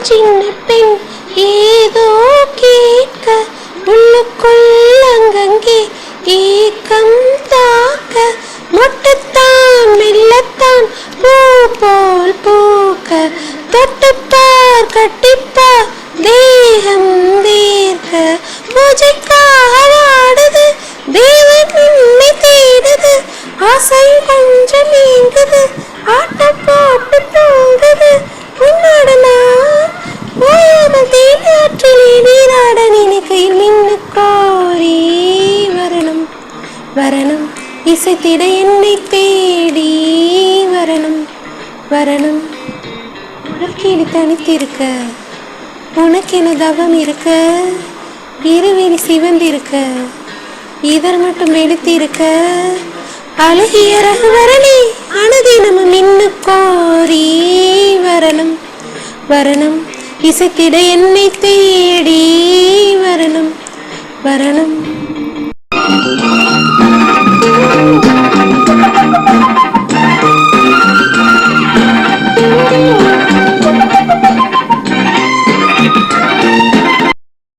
சின்ன பெண் ஏதோ கேட்க உள்ளுக்குள் அங்கங்கே ஏக்கம் தாக்க மொட்டுத்தான் மெல்லத்தான் பூ போல் பூக்க தொட்டுப்பார் கட்டிப்பார் தேகம் தேர்க்க பூஜைக்காக ஆடுது தேவன் உன்னை தேடுது ஆசை கொஞ்சம் நீங்குது ஆட்டம் போட்டு தூங்குது உன்னோடு நான் ஓயாமல் தேனாற்றிலே நீராட நினைக்கையில் மின்னு கோரி வரணும் வரணும் இசைத்திட என்னை தேடி வரணும் வரணும் உனக்கேனி தனித்திருக்க உனக்கென தவம் இருக்க இருவேணி சிவந்திருக்க இதழ் மட்டும் வெளுத்திருக்க அழகிய ரகுவரனே அனுதினமும் மின்னு கோரி வரணும் வரணும் இசைத்திட என்னை தேடி வரணும் வரணும்.